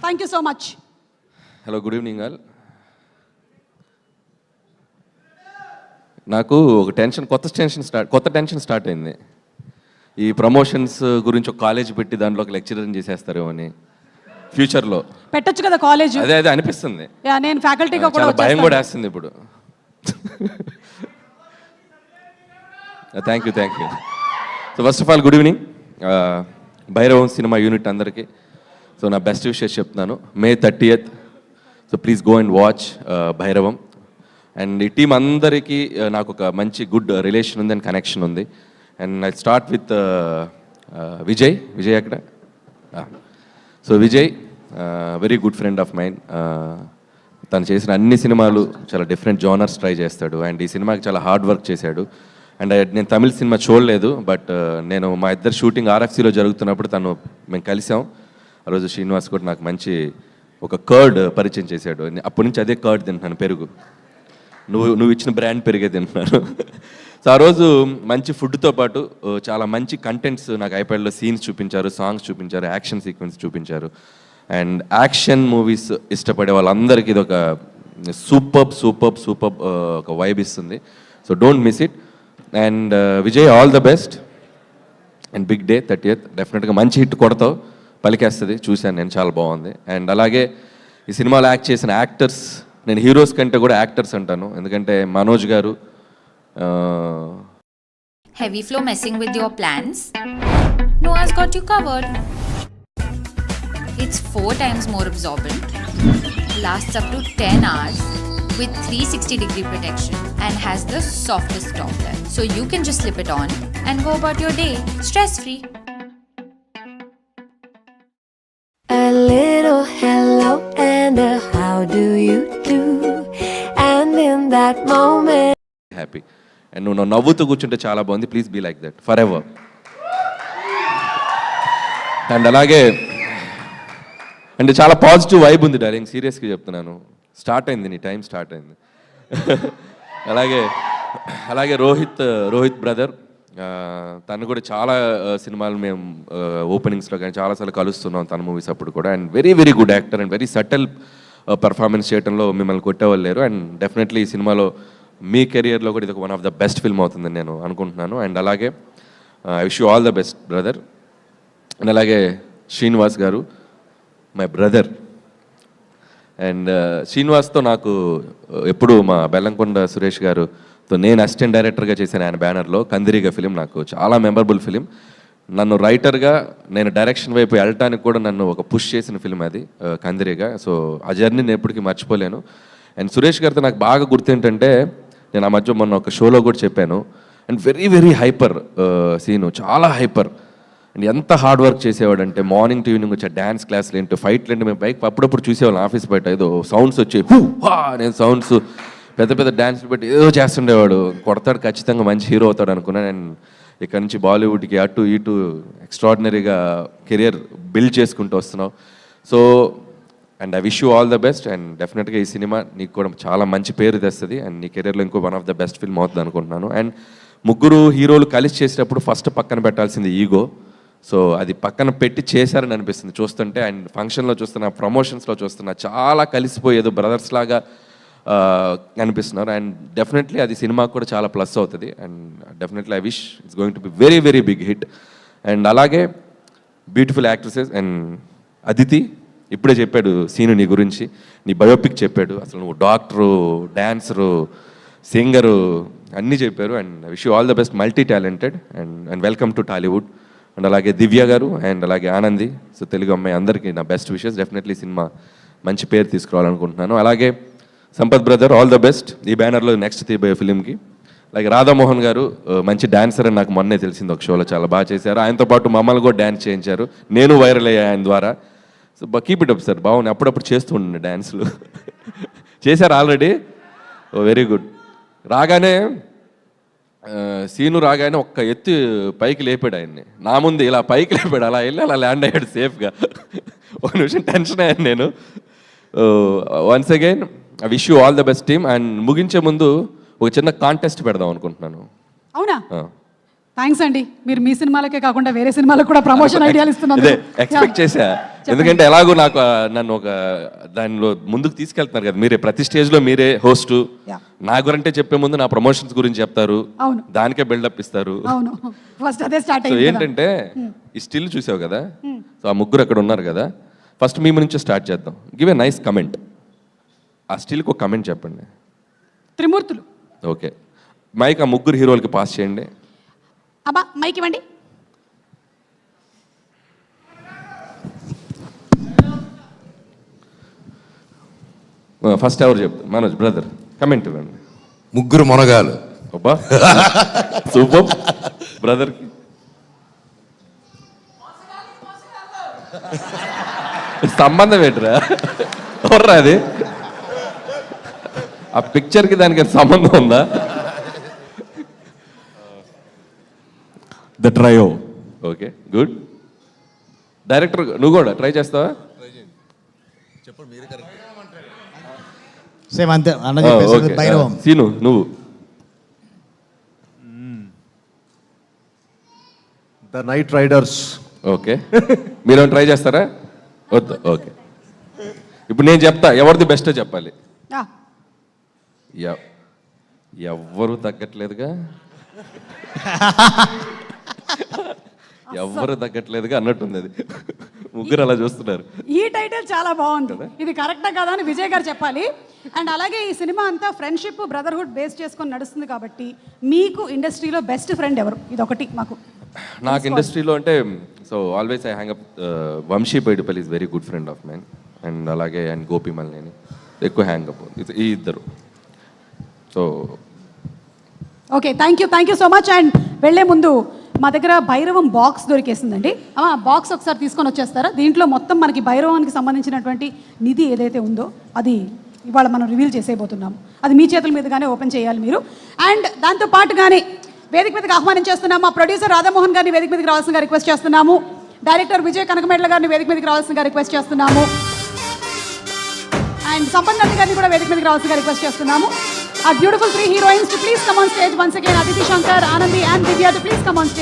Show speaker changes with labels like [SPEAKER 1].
[SPEAKER 1] Thank you so much.
[SPEAKER 2] Hello, good evening all. నాకు ఒక కొత్త టెన్షన్ స్టార్ట్ అయింది. ఈ ప్రమోషన్స్ గురించి ఒక కాలేజ్ పెట్టి దాంట్లో ఒక లెక్చరర్ చేసేస్తారు అని ఫ్యూచర్లో
[SPEAKER 1] పెట్టొచ్చు కదా కాలేజ్.
[SPEAKER 2] అదే అనిపిస్తుంది.
[SPEAKER 1] నేను ఫ్యాకల్టీగా కూడా
[SPEAKER 2] చాలా భయం కూడా వేస్తుంది ఇప్పుడు. Thank you. So first of all good evening Bhairavam cinema unit అందరికీ. సో నా బెస్ట్ విషెస్ చెప్తున్నాను. May 30th. So please go and watch Bhairavam. And ఈ టీం అందరికీ నాకు ఒక మంచి గుడ్ రిలేషన్ ఉంది అండ్ కనెక్షన్ ఉంది. And I start with Vijay అక్కడ. So Vijay very good friend of mine. తను చేసిన అన్ని సినిమాలు చాలా డిఫరెంట్ జోనర్స్ ట్రై చేస్తాడు. అండ్ ఈ సినిమాకి చాలా హార్డ్ వర్క్ చేశాడు. అండ్ నేను తమిళ సినిమా చూడలేదు, బట్ నేను మా ఇద్దరు షూటింగ్ RFCలో జరుగుతున్నప్పుడు మేము కలిసాం. ఆ రోజు శ్రీనివాస్ కూడా నాకు మంచి ఒక కర్డ్ పరిచయం చేశాడు. అప్పటి నుంచి అదే కర్డ్ తింటున్నాను, పెరుగు. నువ్వు ఇచ్చిన బ్రాండ్ పెరిగే తింటున్నాను. సో ఆ రోజు మంచి ఫుడ్తో పాటు చాలా మంచి కంటెంట్స్ నాకు ఐప్యాడ్లో సీన్స్ చూపించారు, సాంగ్స్ చూపించారు, యాక్షన్ సీక్వెన్స్ చూపించారు. అండ్ యాక్షన్ మూవీస్ ఇష్టపడే వాళ్ళందరికీ ఇది ఒక సూపర్ ఒక వైబ్ ఇస్తుంది. So don't miss it. And Vijay, all the best. And big day 30th. డెఫినెట్గా మంచి హిట్ కొడతావు, పలికేస్తుంది. చూశాను నేను, చాలా బాగుంది. అండ్ అలాగే ఈ సినిమాలో యాక్ట్ చేసిన యాక్టర్స్, నేను హీరోస్ కంటే కూడా యాక్టర్స్ అంటాను, ఎందుకంటే మనోజ్ గారు.
[SPEAKER 3] Heavy flow messing with your plans? Noah's got you covered. It's 4 times more absorbent, lasts up to 10 hours with 360-degree protection and has the softest top layer. So you can just slip it on and go about your day stress-free.
[SPEAKER 4] A little hello and a how do you do, and in that moment
[SPEAKER 2] happy. And నువ్వు నవ్వుతూ కూర్చుంటే చాలా బాగుంది. Please be like that forever. And అలాగే అంటే చాలా positive vibe ఉంది darling, సీరియస్గా చెప్తున్నాను. స్టార్ట్ అయింది, నీ టైం స్టార్ట్ అయింది. అలాగే రోహిత్ బ్రదర్, తను కూడా చాలా సినిమాలు మేము ఓపెనింగ్స్లో కానీ చాలాసార్లు కలుస్తున్నాం తన మూవీస్ అప్పుడు కూడా. And very good actor and very subtle performance చేయడంలో మిమ్మల్ని కొట్టేవాళ్ళు లేరు. అండ్ డెఫినెట్లీ ఈ సినిమాలో మీ కెరియర్లో కూడా ఇది ఒక one of the best film అవుతుందని నేను అనుకుంటున్నాను. అండ్ అలాగే I wish you all the best brother. And అలాగే శ్రీనివాస్ గారు, మై బ్రదర్. అండ్ శ్రీనివాస్తో నాకు ఎప్పుడు మా బెల్లంకొండ సురేష్ గారుతో నేను అసిస్టెంట్ డైరెక్టర్గా చేశాను ఆయన బ్యానర్లో. కందిరిగా ఫిలిం నాకు చాలా మెమరబుల్ ఫిలిం. నన్ను రైటర్గా నేను డైరెక్షన్ వైపు వెళ్ళటానికి కూడా నన్ను ఒక పుష్ చేసిన ఫిలిం అది కందిరిగా. సో ఆ జర్నీ నేను ఎప్పటికీ మర్చిపోలేను. అండ్ సురేష్ గారితో నాకు బాగా గుర్తు ఏంటంటే, నేను ఆ మధ్య మొన్న ఒక షోలో కూడా చెప్పాను, అండ్ వెరీ హైపర్ సీను, చాలా హైపర్. అండ్ ఎంత హార్డ్ వర్క్ చేసేవాడు అంటే మార్నింగ్ టు ఈవినింగ్ వచ్చే డ్యాన్స్ క్లాస్లు ఏంటో ఫైట్లు ఏంటి మేము బైక్ అప్పుడప్పుడు చూసేవాళ్ళం ఆఫీస్ బయట. ఏదో సౌండ్స్ వచ్చి నేను సౌండ్స్ పెద్ద డ్యాన్స్లు పెట్టి ఏదో చేస్తుండేవాడు. కొడతాడు, ఖచ్చితంగా మంచి హీరో అవుతాడు అనుకున్నాను. అండ్ ఇక్కడ నుంచి బాలీవుడ్కి అటు ఇటు ఎక్స్ట్రాడినరీగా కెరియర్ బిల్డ్ చేసుకుంటూ వస్తున్నావు. So and I wish you all the best. And డెఫినెట్గా ఈ సినిమా నీకు కూడా చాలా మంచి పేరు తెస్తుంది అండ్ నీ కెరియర్లో ఇంకో one of the best film అవుతుంది అనుకుంటున్నాను. అండ్ ముగ్గురు హీరోలు కలిసి చేసేటప్పుడు ఫస్ట్ పక్కన పెట్టాల్సింది ఈగో. సో అది పక్కన పెట్టి చేశారని అనిపిస్తుంది చూస్తుంటే. అండ్ ఫంక్షన్లో చూస్తున్నా, ప్రమోషన్స్లో చూస్తున్నా, చాలా కలిసిపోయేదో బ్రదర్స్ లాగా అనిపిస్తున్నారు. అండ్ డెఫినెట్లీ అది సినిమాకు కూడా చాలా ప్లస్ అవుతుంది. And definitely I wish it's going to be very big hit. And అలాగే బ్యూటిఫుల్ యాక్ట్రెసెస్. అండ్ అదితి ఇప్పుడే చెప్పాడు సీను నీ గురించి, నీ బయోపిక్ చెప్పాడు. అసలు నువ్వు డాక్టరు, డ్యాన్సరు, సింగరు అన్నీ చెప్పారు. And I wish you all the best, multi talented. And welcome to Tollywood. And అలాగే దివ్య గారు అండ్ అలాగే ఆనంది, సో తెలుగు అమ్మాయి, అందరికీ నా బెస్ట్ విషెస్. డెఫినెట్లీ సినిమా మంచి పేరు తీసుకురావాలనుకుంటున్నాను. అలాగే Sampath brother, all the best ఈ బ్యానర్లో నెక్స్ట్ తీయబోయే ఫిలింకి. అలాగే రాధామోహన్ గారు మంచి డాన్సర్ అని నాకు మొన్నే తెలిసింది, ఒక షోలో చాలా బాగా చేశారు. ఆయనతో పాటు మమ్మల్ని కూడా డ్యాన్స్ చేయించారు, నేను వైరల్ అయ్యా ఆయన ద్వారా. So keep it up sir, బాగుంది. అప్పుడప్పుడు చేస్తూ ఉండండి డ్యాన్సులు. చేశారు ఆల్రెడీ, వెరీ గుడ్. రాగానే సీను రాగానే ఒక్క ఎత్తి పైకి లేపాడు ఆయన్ని, నా ముందు ఇలా పైకి లేపాడు, అలా వెళ్ళి అలా ల్యాండ్ అయ్యాడు సేఫ్గా. ఒక నిమిషం టెన్షన్ అయ్యాను నేను. Once again I wish you all the best team. And ముగించే ముందు ఒక చిన్న కాంటెస్ట్ పెడదాం అనుకుంటున్నాను.
[SPEAKER 1] అవునా? థ్యాంక్స్ అండి, మీరు మీ సినిమాలకే కాకుండా వేరే సినిమాలకు కూడా ప్రమోషన్ ఐడియాలు ఇస్తున్నారు.
[SPEAKER 2] అదే ఎక్స్పెక్ట్ చేశా, ఎందుకంటే ఎలాగో నాకు నన్ను ఒక దానిలో ముందుకు తీసుకెళ్తున్నారు కదా మీరే, ప్రతి స్టేజ్లో మీరే హోస్ట్.
[SPEAKER 1] Yeah.
[SPEAKER 2] నా గురంటే చెప్పే ముందు నా ప్రమోషన్స్ గురించి చెప్తారు,
[SPEAKER 1] అవును.
[SPEAKER 2] దానికే బిల్డప్ ఇస్తారు.
[SPEAKER 1] అవును, ఫస్ట్ అదే స్టార్ట్
[SPEAKER 2] సో
[SPEAKER 1] అయింది కదా.
[SPEAKER 2] ఏంటంటే ఈ స్టిల్ చూసావు కదా, సో ఆ ముగ్గురు అక్కడ ఉన్నారు కదా, ఫస్ట్ మీ నుంచి స్టార్ట్ చేద్దాం. Give a nice comment. ఆ స్టిల్కి ఒక కమెంట్ చెప్పండి.
[SPEAKER 1] త్రిమూర్తులు.
[SPEAKER 2] ఓకే, మైక్ ఆ ముగ్గురు హీరోలకి పాస్ చేయండి.
[SPEAKER 1] అబ్బా మైక్ ఇవ్వండి.
[SPEAKER 2] ఫస్ట్ ఎవరు చెప్తారు? మనోజ్ బ్రదర్ కమెంట్ ఇవ్వండి.
[SPEAKER 5] ముగ్గురు మొనగాలు.
[SPEAKER 2] అబ్బా సూపర్. బ్రదర్కి సంబంధం ఏంట్రా? ఎవర్రా అది? ఆ పిక్చర్కి దానికి సంబంధం ఉందా?
[SPEAKER 6] The trio.
[SPEAKER 2] Okay good. Director నువ్వు కూడా ట్రై చేస్తావా?
[SPEAKER 7] సేమ్ అంతే అన్న చెప్పేసి భైరవం.
[SPEAKER 2] సీను నువ్వు.
[SPEAKER 6] The night riders.
[SPEAKER 2] ఓకే, మీరు ట్రై చేస్తారా? వద్దు. ఓకే, ఇప్పుడు నేను చెప్తా, ఎవరిది బెస్టో చెప్పాలి.
[SPEAKER 1] ఆ,
[SPEAKER 2] ఎవ్వరు తగ్గట్లేదుగా, ఎవ్వరు తగ్గట్లేదుగా అన్నట్టుంది అది. ముగ్గురు అలా చూస్తున్నారు.
[SPEAKER 1] ఈ టైటిల్ చాలా బాగుంది. ఇది కరెక్టా కదా అని విజయ్ గారు చెప్పాలి. అండ్ అలాగే ఈ సినిమా అంతా ఫ్రెండ్షిప్ బ్రదర్హుడ్ బేస్ చేసుకొని నడుస్తుంది కాబట్టి మీకు ఇండస్ట్రీలో బెస్ట్ ఫ్రెండ్ ఎవరు? ఇది ఒకటి మాకు.
[SPEAKER 2] నాకు ఇండస్ట్రీలో అంటే so always I hang up Vamsi Baidupalli is very good friend of mine. And అలాగే అండ్ గోపి మల్లేని ఎక్కువ హ్యాంగ్ అప్ ఈ ఇద్దరు. So
[SPEAKER 1] okay, thank you so much. And వెళ్ళే ముందు మా దగ్గర భైరవం బాక్స్ దొరికేసిందండి. బాక్స్ ఒకసారి తీసుకొని వచ్చేస్తారా? దీంట్లో మొత్తం మనకి భైరవానికి సంబంధించినటువంటి నిధి ఏదైతే ఉందో అది ఇవాళ మనం రివీల్ చేసేయబోతున్నాము. అది మీ చేతుల మీదుగానే ఓపెన్ చేయాలి మీరు. అండ్ దాంతో పాటుగానే వేదిక మీదకి ఆహ్వానించేస్తున్నాము మా ప్రొడ్యూసర్ రాధామోహన్ గారిని వేదిక మీదకి రావాల్సిందిగా రిక్వెస్ట్ చేస్తున్నాము. డైరెక్టర్ విజయ్ కనకమేట్ల గారిని వేదిక మీదకి రావాల్సిందిగా రిక్వెస్ట్ చేస్తున్నాము. అండ్ సంపత్ నంది గారిని కూడా వేదిక మీదకి రావాల్సిందిగా రిక్వెస్ట్ చేస్తున్నాము. Our beautiful 3 heroines to please come on stage once again. Aditi Shankar, Anandi and Divya to please come on stage.